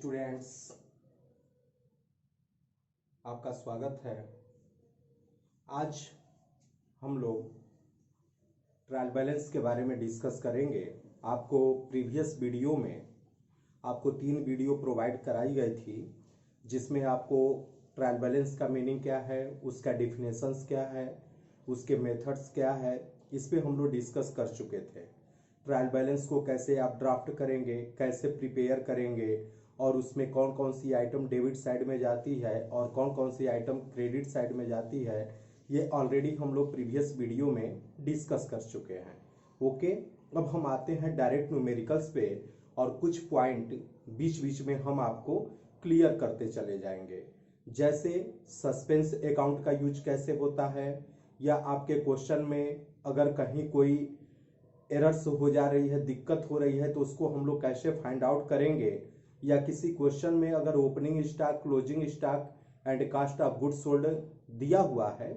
Students, आपका स्वागत है। आज हम लोग ट्रायल बैलेंस के बारे में डिस्कस करेंगे। आपको प्रीवियस वीडियो में आपको 3 वीडियो प्रोवाइड कराई गई थी, जिसमें आपको ट्रायल बैलेंस का मीनिंग क्या है, उसका डिफिनेशंस क्या है, उसके मेथड्स क्या है, इस पे हम लोग डिस्कस कर चुके थे। ट्रायल बैलेंस को कैसे आप ड्राफ्ट करेंगे, कैसे प्रिपेयर करेंगे और उसमें कौन कौन सी आइटम डेबिट साइड में जाती है और कौन कौन सी आइटम क्रेडिट साइड में जाती है, ये ऑलरेडी हम लोग प्रीवियस वीडियो में डिस्कस कर चुके हैं। ओके, अब हम आते हैं डायरेक्ट न्यूमेरिकल्स पे और कुछ पॉइंट बीच बीच में हम आपको क्लियर करते चले जाएंगे। जैसे सस्पेंस अकाउंट का यूज कैसे होता है, या आपके क्वेश्चन में अगर कहीं कोई एरर्स हो जा रही है, दिक्कत हो रही है, तो उसको हम लोग कैसे फाइंड आउट करेंगे, या किसी क्वेश्चन में अगर opening stock, closing stock and cost of goods sold दिया हुआ है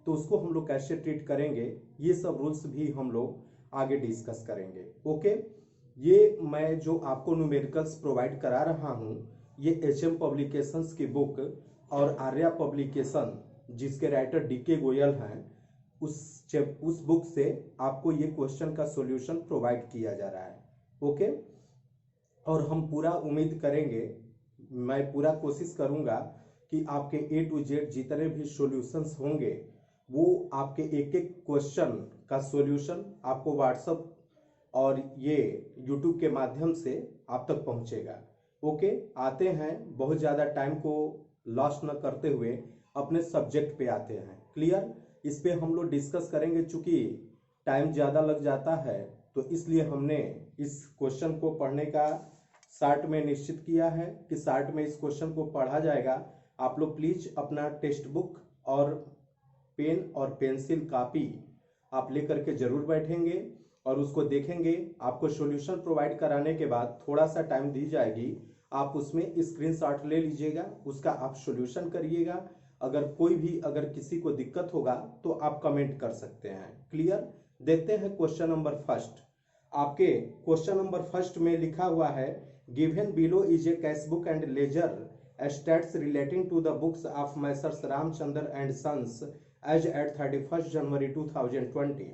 तो उसको हम लोग कैसे ट्रीट करेंगे, ये सब रूल्स भी हम लोग आगे डिस्कस करेंगे। ओके, ये मैं जो आपको न्यूमेरिकल्स प्रोवाइड करा रहा हूँ, ये HM पब्लिकेशंस की बुक और आर्या पब्लिकेशन, जिसके राइटर DK गोयल हैं, उस बुक से आपको ये क्वेश्चन का सॉल्यूशन प्रोवाइड किया जा रहा है। ओके, और हम पूरा उम्मीद करेंगे, मैं पूरा कोशिश करूंगा कि आपके A to Z जितने भी सॉल्यूशंस होंगे वो आपके एक एक क्वेश्चन का सॉल्यूशन आपको व्हाट्सएप और ये यूट्यूब के माध्यम से आप तक पहुंचेगा। ओके, आते हैं, बहुत ज़्यादा टाइम को लॉस न करते हुए अपने सब्जेक्ट पे आते हैं। क्लियर, इस पे हम लोग डिस्कस करेंगे। चूंकि टाइम ज़्यादा लग जाता है तो इसलिए हमने इस क्वेश्चन को पढ़ने का शार्ट में निश्चित किया है कि शार्ट में इस क्वेश्चन को पढ़ा जाएगा। आप लोग प्लीज अपना टेक्स्ट बुक और पेन और पेंसिल कापी आप लेकर के जरूर बैठेंगे और उसको देखेंगे। आपको सॉल्यूशन प्रोवाइड कराने के बाद थोड़ा सा टाइम दी जाएगी, आप उसमें स्क्रीनशॉट ले लीजिएगा, उसका आप सॉल्यूशन करिएगा। अगर किसी को दिक्कत होगा तो आप कमेंट कर सकते हैं। क्लियर, देखते हैं क्वेश्चन नंबर फर्स्ट। आपके क्वेश्चन नंबर फर्स्ट में लिखा हुआ है, given below is a cash book and ledger states relating to the books of messrs Ramchandra and sons as at 31 जनवरी 2020।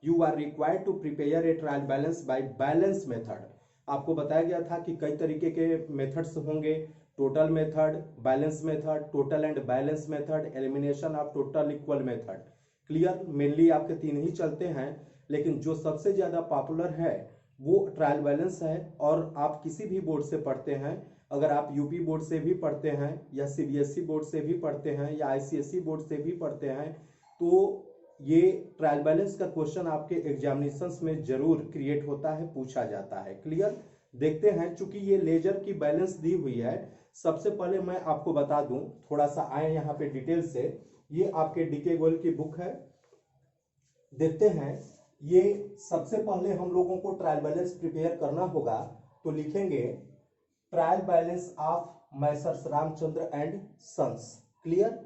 You are required to prepare a trial balance by balance method. आपको बताया गया था कि कई तरीके के मेथड्स होंगे, total method, balance method, total and balance method, elimination of total equal method. Clear, mainly आपके 3 ही चलते हैं, लेकिन जो सबसे ज्यादा पॉपुलर है वो ट्रायल बैलेंस है। और आप किसी भी बोर्ड से पढ़ते हैं, अगर आप यूपी बोर्ड से भी पढ़ते हैं या CBSE बोर्ड से भी पढ़ते हैं या ICSE बोर्ड से भी पढ़ते हैं, तो ये ट्रायल बैलेंस का क्वेश्चन आपके एग्जामिनेशंस में जरूर क्रिएट होता है, पूछा जाता है। क्लियर, देखते हैं। चूंकि ये लेजर की बैलेंस दी हुई है, सबसे पहले मैं आपको बता दूं, थोड़ा सा आए यहाँ पे डिटेल से। ये आपके DK गोयल की बुक है, देखते हैं। ये सबसे पहले हम लोगों को ट्रायल बैलेंस प्रिपेयर करना होगा, तो लिखेंगे trial balance of messrs Ramchandra and sons, clear,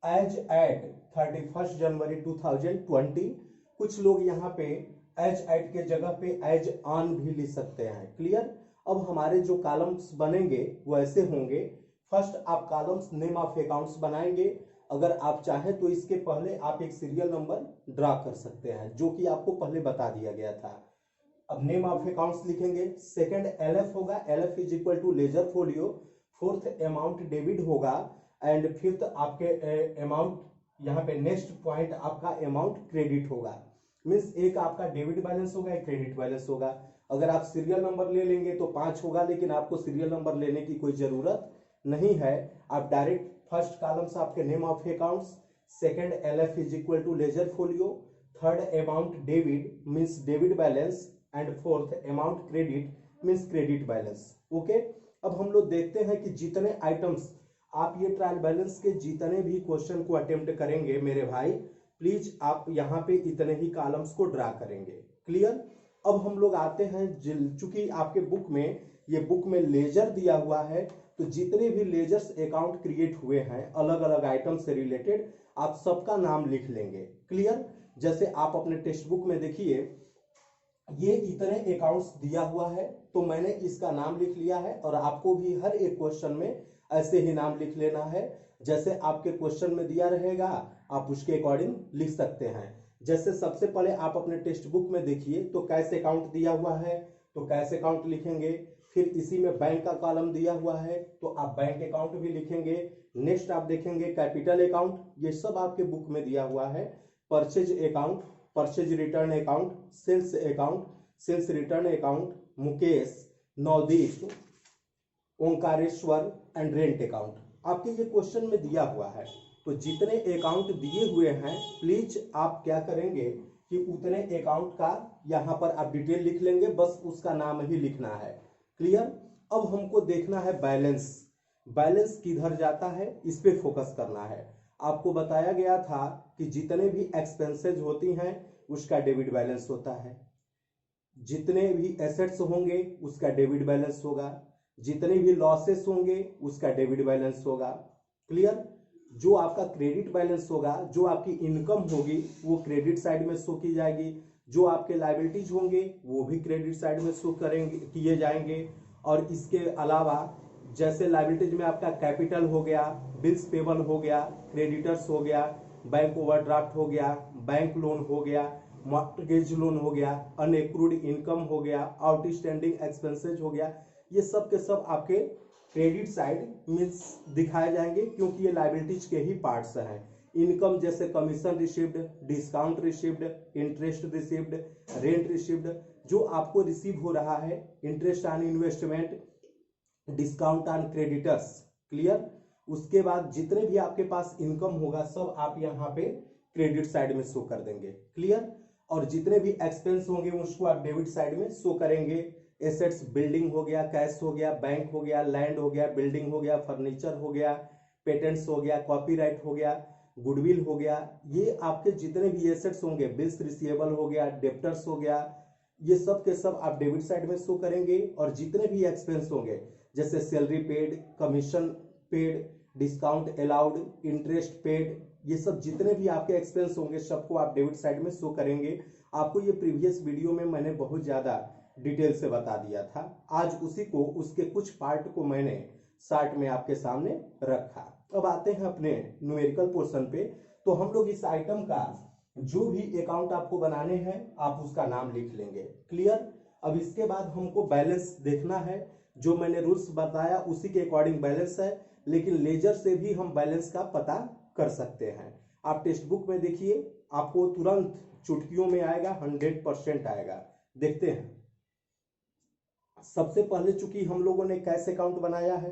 as at 31 जनवरी 2020। कुछ लोग यहाँ पे एज एट के जगह पे एज ऑन भी लिख सकते हैं। क्लियर, अब हमारे जो कॉलम्स बनेंगे वो ऐसे होंगे। फर्स्ट आप कॉलम्स नेम ऑफ अकाउंट्स बनाएंगे। अगर आप चाहें तो इसके पहले आप एक सीरियल नंबर ड्रा कर सकते हैं, जो कि आपको पहले बता दिया गया था। अब नेम ऑफ अकाउंट्स लिखेंगे। सेकंड LF होगा, LF is equal to ledger folio. Fourth amount debit होगा एंड फिफ्थ आपके अमाउंट, यहाँ पे नेक्स्ट पॉइंट आपका अमाउंट क्रेडिट होगा। मीन्स एक आपका डेबिट बैलेंस होगा, एक क्रेडिट बैलेंस होगा। अगर आप सीरियल नंबर ले लेंगे तो 5 होगा, लेकिन आपको सीरियल नंबर लेने की कोई जरूरत नहीं है। आप डायरेक्ट फर्स्ट कॉलम्स आपके name of accounts, second LF is equal to ledger folio, third amount debit means debit balance and fourth amount credit means credit balance. Okay, अब हम लोग देखते हैं कि जितने आइटम्स आप ये ट्रायल बैलेंस के जितने भी क्वेश्चन को अटेम्प्ट करेंगे मेरे भाई, प्लीज आप यहाँ पे इतने ही कॉलम्स को ड्रा करेंगे। क्लियर, अब हम लोग आते हैं, चूंकि आपके बुक में लेजर दिया हुआ है, तो जितने भी लेजर्स अकाउंट क्रिएट हुए हैं अलग अलग आइटम से रिलेटेड, आप सबका नाम लिख लेंगे। क्लियर, जैसे आप अपने टेक्स्ट बुक में देखिए, ये इतने अकाउंट्स दिया हुआ है, तो मैंने इसका नाम लिख लिया है और आपको भी हर एक क्वेश्चन में ऐसे ही नाम लिख लेना है। जैसे आपके क्वेश्चन में दिया रहेगा आप उसके अकॉर्डिंग लिख सकते हैं। जैसे सबसे पहले आप अपने टेक्स्ट बुक में देखिए तो कैश अकाउंट दिया हुआ है, तो कैश अकाउंट लिखेंगे। फिर इसी में बैंक का कॉलम दिया हुआ है तो आप बैंक अकाउंट भी लिखेंगे। नेक्स्ट आप देखेंगे कैपिटल अकाउंट, ये सब आपके बुक में दिया हुआ है। Purchase account, purchase return account, sales account, sales return account, Mukesh, Navdeep, Omkareshwar and rent account, आपके ये क्वेश्चन में दिया हुआ है। तो जितने अकाउंट दिए हुए हैं प्लीज आप क्या करेंगे कि उतने अकाउंट का यहाँ पर आप डिटेल लिख लेंगे, बस उसका नाम ही लिखना है। क्लियर। अब हमको देखना है बैलेंस, बैलेंस किधर जाता है इस पे फोकस करना है। आपको बताया गया था कि जितने भी एक्सपेंसेस होती हैं उसका डेबिट बैलेंस होता है, जितने भी एसेट्स होंगे उसका डेबिट बैलेंस होगा, जितने भी लॉसेस होंगे उसका डेबिट बैलेंस होगा। क्लियर। जो आपका क्रेडिट बैलेंस होगा, जो आपकी इनकम होगी वो क्रेडिट साइड में शो की जाएगी, जो आपके लायबिलिटीज होंगे वो भी क्रेडिट साइड में शो करेंगे, किए जाएंगे। और इसके अलावा जैसे लायबिलिटीज में आपका कैपिटल हो गया, बिल्स पेबल हो गया, क्रेडिटर्स हो गया, बैंक ओवरड्राफ्ट हो गया, बैंक लोन हो गया, मॉर्गेज लोन हो गया, अनएक्रूड इनकम हो गया, आउटस्टैंडिंग एक्सपेंसेज हो गया, ये सब के सब आपके क्रेडिट साइड मीन्स दिखाए जाएंगे क्योंकि ये लायबिलिटीज के ही पार्ट्स हैं। इनकम जैसे commission received, discount received, interest received, rent received, जो आपको रिसीव हो रहा है, interest on investment, discount on creditors. Clear. उसके बाद जितने भी आपके पास इनकम होगा सब आप यहाँ पे क्रेडिट साइड में शो कर देंगे। क्लियर। और जितने भी एक्सपेंस होंगे उसको आप डेबिट साइड में शो करेंगे। एसेट्स बिल्डिंग हो गया, कैश हो गया, बैंक हो गया, लैंड हो गया, बिल्डिंग हो गया, फर्नीचर हो गया, पेटेंट्स हो गया, कॉपीराइट हो गया, गुडविल हो गया, ये आपके जितने भी एसेट्स होंगे, बिल्स रिसीवेबल हो गया, डेप्टर्स हो गया, ये सब के सब आप डेबिट साइड में शो करेंगे। और जितने भी एक्सपेंस होंगे जैसे salary paid, commission paid, discount allowed, interest paid, ये सब जितने भी आपके एक्सपेंस होंगे सबको आप डेबिट साइड में शो करेंगे। आपको ये प्रीवियस वीडियो में मैंने बहुत ज्यादा डिटेल से बता दिया था, आज उसी को उसके कुछ पार्ट को मैंने शार्ट में आपके सामने रखा। अब आते हैं अपने न्यूमेरिकल पोर्शन पे। तो हम लोग इस आइटम का जो भी अकाउंट आपको बनाने हैं आप उसका नाम लिख लेंगे। क्लियर। अब इसके बाद हमको बैलेंस देखना है, जो मैंने रूल्स बताया उसी के अकॉर्डिंग बैलेंस है, लेकिन लेजर से भी हम बैलेंस का पता कर सकते हैं। आप टेक्स्ट बुक में देखिए, आपको तुरंत चुटकियों में आएगा, 100% आएगा। देखते हैं। सबसे पहले चूंकि हम लोगों ने कैश अकाउंट बनाया है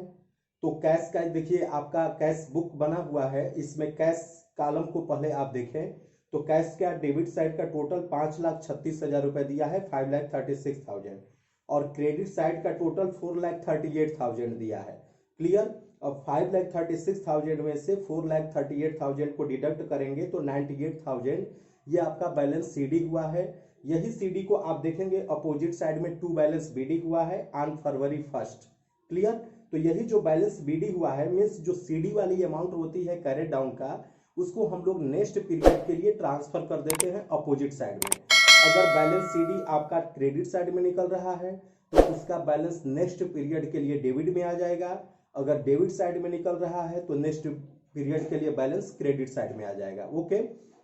तो कैश का देखिए, आपका कैश बुक बना हुआ है, इसमें कैश कॉलम को पहले आप देखें तो कैश का डेबिट साइड का टोटल 5,36,000 रुपए दिया है, 5,36,000, और क्रेडिट साइड का टोटल 4,38,000 दिया है। क्लियर। अब 5,36,000 में से 4,38,000 को डिडक्ट करेंगे तो 98,000 ये आपका बैलेंस सीडी हुआ है। यही सीडी को आप देखेंगे अपोजिट साइड में टू बैलेंस बीडी हुआ है ऑन फरवरी 1। क्लियर। तो यही जो बैलेंस बीडी हुआ है मीन्स जो सीडी वाली अमाउंट होती है कैरेट डाउन का, उसको हम लोग नेक्स्ट पीरियड के लिए ट्रांसफर कर देते हैं अपोजिट साइड में। अगर बैलेंस सीडी आपका क्रेडिट साइड में निकल रहा है तो उसका बैलेंस नेक्स्ट पीरियड के लिए डेबिट में आ जाएगा, अगर डेबिट साइड में निकल रहा है तो नेक्स्ट पीरियड के लिए बैलेंस क्रेडिट साइड में आ जाएगा। ओके।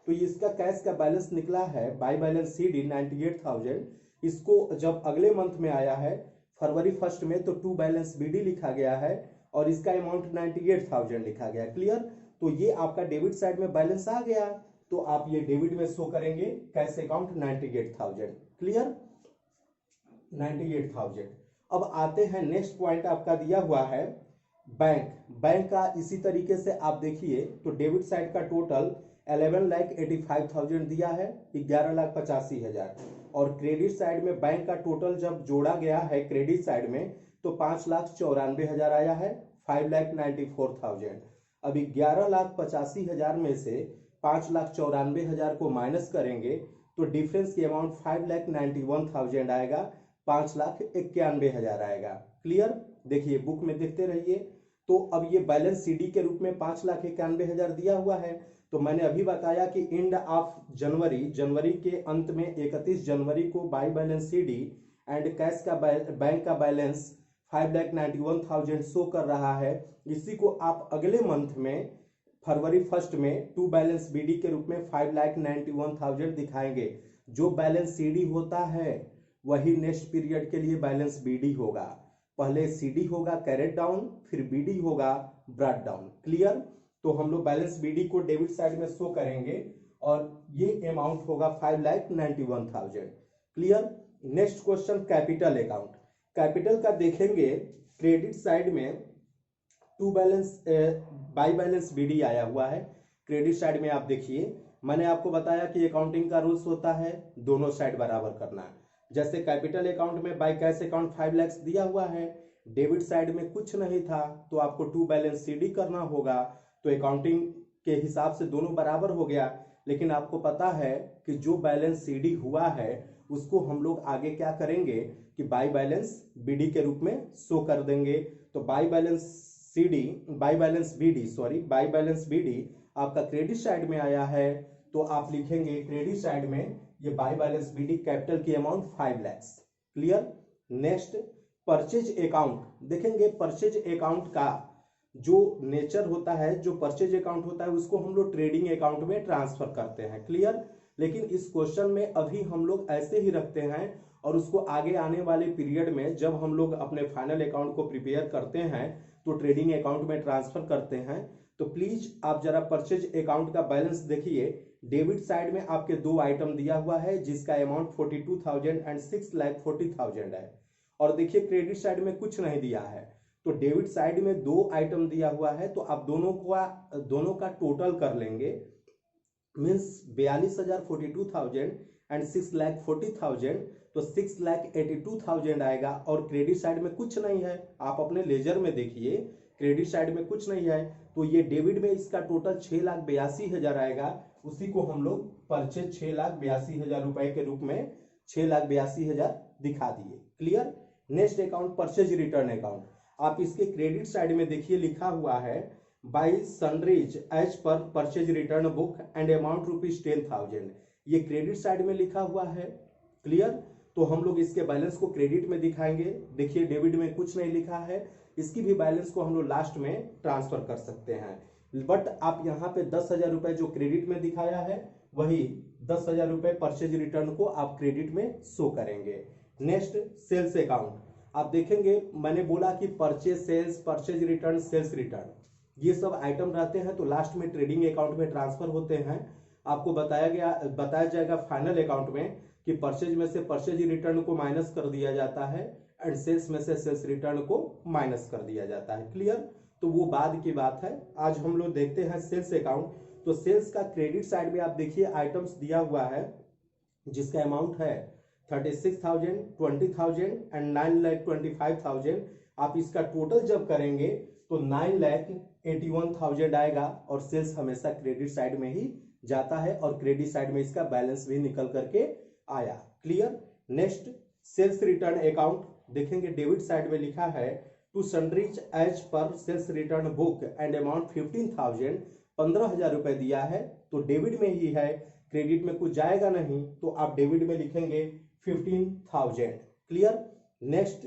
तो इसका कैश का बैलेंस निकला है बाय बैलेंस सीडी 98,000। इसको जब अगले मंथ में आया है फरवरी 1 में तो टू बैलेंस बीडी लिखा गया है और इसका अमाउंट 98,000 लिखा गया। क्लियर। तो ये आपका डेबिट साइड में बैलेंस आ गया तो आप ये डेबिट में शो करेंगे कैश अकाउंट 98,000। क्लियर। 98,000। अब आते हैं नेक्स्ट पॉइंट आपका दिया हुआ है बैंक। बैंक का इसी तरीके से आप देखिए तो डेबिट साइड का टोटल 11,85,000 दिया है, 11,85,000, और क्रेडिट साइड में बैंक का टोटल जब जोड़ा गया है क्रेडिट साइड में तो 5,94,000 आया है, 5,94,000। अब 11,85,000 में से 5,94,000 को माइनस करेंगे तो डिफरेंस की अमाउंट 5,91,000 आएगा, 5,91,000 आएगा। क्लियर। देखिए बुक में देखते रहिए तो अब ये बैलेंस सीडी के रूप में 5,91,000 दिया हुआ है। तो मैंने अभी बताया कि एंड ऑफ जनवरी के अंत में 31 जनवरी को by balance CD and cash का बैंक का बैलेंस 5,91,000 शो कर रहा है। इसी को आप अगले मंथ में फरवरी 1 में टू बैलेंस बीडी के रूप में 5,91,000 दिखाएंगे। जो बैलेंस सीडी होता है वही नेक्स्ट पीरियड के लिए बैलेंस बीडी होगा। पहले सीडी होगा कैरेट डाउन, फिर B D brought down. Clear? तो हम लोग balance B D debit side में शो करेंगे और ये अमाउंट होगा 5,91,000। Clear? Next question capital account. Capital का देखेंगे क्रेडिट साइड में to balance by balance B D हुआ है। क्रेडिट साइड में आप देखिए, मैंने आपको बताया कि अकाउंटिंग का रूल्स होता है दोनों साइड बराबर करना। जैसे कैपिटल अकाउंट में बाई कैश अकाउंट 5 लाख दिया हुआ है, डेबिट साइड में कुछ नहीं था तो आपको टू बैलेंस सीडी करना होगा। तो अकाउंटिंग के हिसाब से दोनों बराबर हो गया। लेकिन आपको पता है कि जो बैलेंस सीडी हुआ है उसको हम लोग आगे क्या करेंगे कि बाई बैलेंस बीडी के रूप में शो कर देंगे। तो बाई बैलेंस बीडी आपका क्रेडिट साइड में आया है, तो आप लिखेंगे क्रेडिट साइड में ये बाई बैलेंस बीडी कैपिटल की amount 5 lakh. Clear? Next purchase account देखेंगे। परचेज अकाउंट का जो नेचर होता है, जो परचेज अकाउंट होता है उसको हम लोग ट्रेडिंग अकाउंट में ट्रांसफर करते हैं। क्लियर? लेकिन इस क्वेश्चन में अभी हम लोग ऐसे ही रखते हैं और उसको आगे आने वाले पीरियड में जब हम लोग अपने फाइनल अकाउंट को प्रिपेयर करते हैं तो ट्रेडिंग अकाउंट में ट्रांसफर करते हैं। तो प्लीज आप जरा परचेज अकाउंट का बैलेंस देखिए। डेबिट साइड में आपके दो आइटम दिया हुआ है जिसका अमाउंट 42,000 एंड 6,40,000 है। और देखिए क्रेडिट साइड में कुछ नहीं दिया है। तो डेबिट साइड में दो आइटम दिया हुआ है तो आप दोनों का टोटल कर लेंगे। मीन्स 42,000 42,000 एंड 6,40,000, तो 6,82,000 आएगा। और क्रेडिट साइड में कुछ नहीं है, आप अपने लेजर में देखिए क्रेडिट साइड में कुछ नहीं है। तो ये डेबिट में इसका टोटल 6,82,000 आएगा। उसी को हम लोग परचेज 6,82,000 रुपए के रूप में 6,82,000 दिखा दिए। Clear? Next account purchase return account. आप इसके क्रेडिट साइड में देखिए लिखा हुआ है by sunrise as per purchase return book and amount ₹10,000। ये क्रेडिट साइड में लिखा हुआ है। क्लियर? तो हम लोग इसके बैलेंस को क्रेडिट में दिखाएंगे। देखिए डेबिट में कुछ नहीं लिखा है, इसकी भी बैलेंस को हम लोग लास्ट में ट्रांसफर कर सकते हैं। बट आप यहाँ पे 10,000 रुपए जो क्रेडिट में दिखाया है वही 10,000 रुपए परचेज रिटर्न को आप क्रेडिट में शो करेंगे। Next sales account. आप देखेंगे मैंने बोला कि purchase sales, purchase return, sales return ये सब आइटम रहते हैं तो लास्ट में ट्रेडिंग अकाउंट में ट्रांसफर होते हैं। आपको बताया जाएगा फाइनल अकाउंट में कि परचेज में से परचेज रिटर्न को माइनस कर दिया जाता है एंड सेल्स में से सेल्स रिटर्न को माइनस कर दिया जाता है। क्लियर? तो वो बाद की बात है। आज हम लोग देखते हैं सेल्स अकाउंट। तो सेल्स का क्रेडिट साइड में आप देखिए आइटम्स दिया हुआ है जिसका अमाउंट है 36,000, 20,000 एंड 9,25,000। आप इसका टोटल जब करेंगे तो 9,81,000 आएगा। और सेल्स हमेशा क्रेडिट साइड में ही जाता है और क्रेडिट साइड में इसका बैलेंस भी निकल करके आया। Clear? Next sales return account देखेंगे। डेबिट साइड में लिखा है to sundries as per sales return book and amount 15,000, 15,000 रुपए दिया है तो डेबिट में ही है, क्रेडिट में कुछ जाएगा नहीं तो आप डेबिट में लिखेंगे 15,000। क्लियर? नेक्स्ट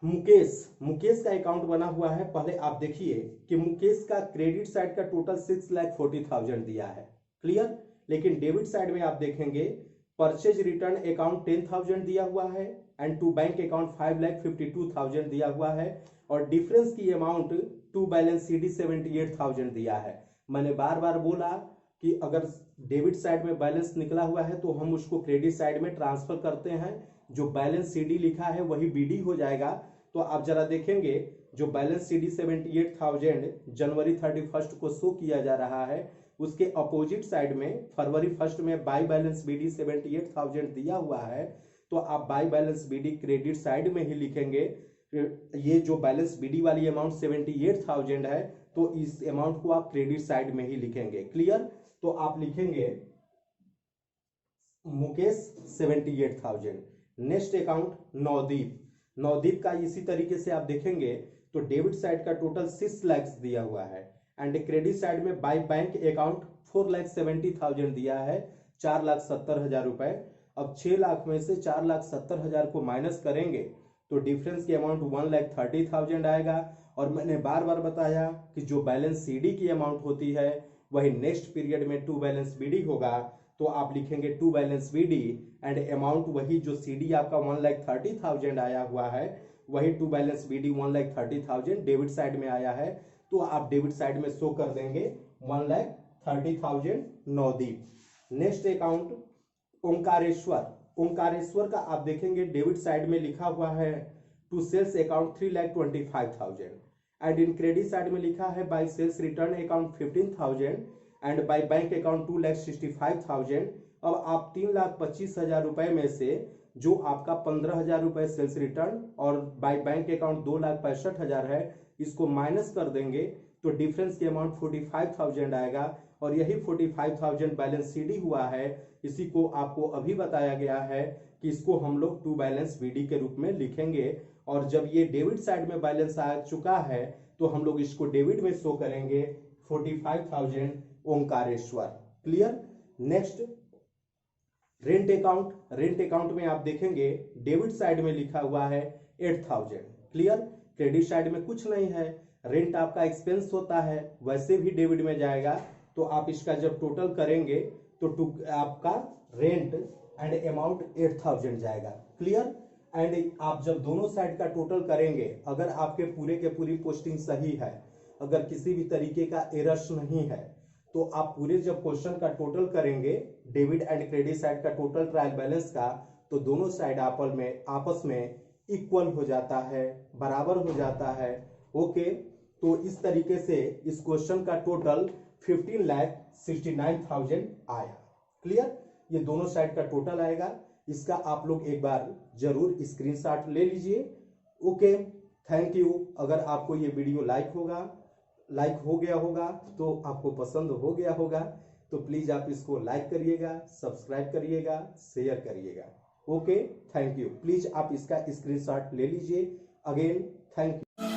मुकेश का अकाउंट बना हुआ है। पहले आप देखिए कि मुकेश का क्रेडिट साइड का टोटल 6,40,000 दिया है। क्लियर? लेकिन डेबिट साइड में आप देखेंगे परचेज रिटर्न अकाउंट 10,000 दिया हुआ है एंड टू बैंक अकाउंट 5,52,000 दिया हुआ है। और डिफरेंस की अमाउंट टू बैलेंस सीडी 78,000 दिया है। मैंने बार बार बोला कि अगर डेबिट साइड में बैलेंस निकला हुआ है तो हम उसको क्रेडिट साइड में ट्रांसफर करते हैं। जो बैलेंस सीडी लिखा है वही बीडी हो जाएगा। तो आप जरा देखेंगे जो बैलेंस सीडी 78,000 जनवरी 31 को शो किया जा रहा है उसके अपोजिट साइड में फरवरी 1 में बाई बैलेंस बीडी 78,000 दिया हुआ है। तो आप by balance BD credit side में ही लिखेंगे। ये जो बैलेंस बीडी वाली अमाउंट 78,000 है तो इस अमाउंट को आप क्रेडिट साइड में ही लिखेंगे। क्लियर? तो आप लिखेंगे मुकेश 78,000। Next account Navdeep. नवदीप का इसी तरीके से आप देखेंगे तो डेबिट साइड का टोटल 6 लाख दिया हुआ है एंड क्रेडिट साइड में बाय बैंक अकाउंट 4,70,000 दिया है, 4,70,000 रुपए। अब 6 लाख में से 4,70,000 को माइनस करेंगे तो डिफरेंस की अमाउंट 1,30,000 आएगा। और मैंने बार बार बताया कि जो बैलेंस सीडी की अमाउंट होती है वही नेक्स्ट पीरियड में टू बैलेंस बीडी होगा, तो आप लिखेंगे to balance BD and amount वही जो सीडी आपका 1,30,000 आया हुआ है वही to balance BD 1,30,000 debit side में आया है, तो आप डेबिट साइड में शो कर देंगे 1,30,000 नवदीप। Next account Omkareshwar. ओंकारेश्वर का आप देखेंगे डेबिट साइड में लिखा हुआ है to sales account 3,25,000 and in credit side में लिखा है by sales return account 15,000 and by bank account 2,65,000। अब आप 3,25,000 रुपए में से जो आपका 15,000 रुपए सेल्स रिटर्न और बाय बैंक अकाउंट 2,65,000 है इसको माइनस कर देंगे तो डिफरेंस की अमाउंट 45,000 आएगा और यही 45,000 बैलेंस सीडी हुआ है। इसी को आपको अभी बताया गया है कि इसको हम लोग टू बैलेंस बीडी के रूप में लिखेंगे और जब ये डेबिट साइड में बैलेंस आ चुका है तो हम लोग इसको डेबिट में शो करेंगे 45,000 Omkareshwar. Clear. Next rent account. Rent account में आप देखेंगे डेबिट साइड में लिखा हुआ है 8,000। क्लियर। क्रेडिट साइड में कुछ नहीं है, रेंट आपका एक्सपेंस होता है वैसे भी डेबिट में जाएगा, तो आप इसका जब टोटल करेंगे तो आपका रेंट एंड अमाउंट 8,000 जाएगा। क्लियर। एंड आप जब दोनों साइड का टोटल करेंगे, अगर आपके पूरे के पूरी पोस्टिंग सही है, अगर किसी भी तरीके का एरर्स नहीं है, तो आप पूरे जब क्वेश्चन का टोटल करेंगे डेबिट एंड क्रेडिट साइड का टोटल ट्रायल बैलेंस का, तो दोनों साइड आपस में इक्वल हो जाता है, बराबर हो जाता है। ओके, तो इस तरीके से इस क्वेश्चन का टोटल 15,69,000 आया। क्लियर। ये दोनों साइड का टोटल आएगा, इसका आप लोग एक बार जरूर स्क्रीनशॉट ले लीजिए। Okay, thank you. अगर आपको ये वीडियो लाइक हो गया होगा तो आपको पसंद हो गया होगा तो प्लीज आप इसको लाइक करिएगा, सब्सक्राइब करिएगा, शेयर करिएगा। Okay, thank you. प्लीज आप इसका स्क्रीनशॉट ले लीजिए। Again thank you.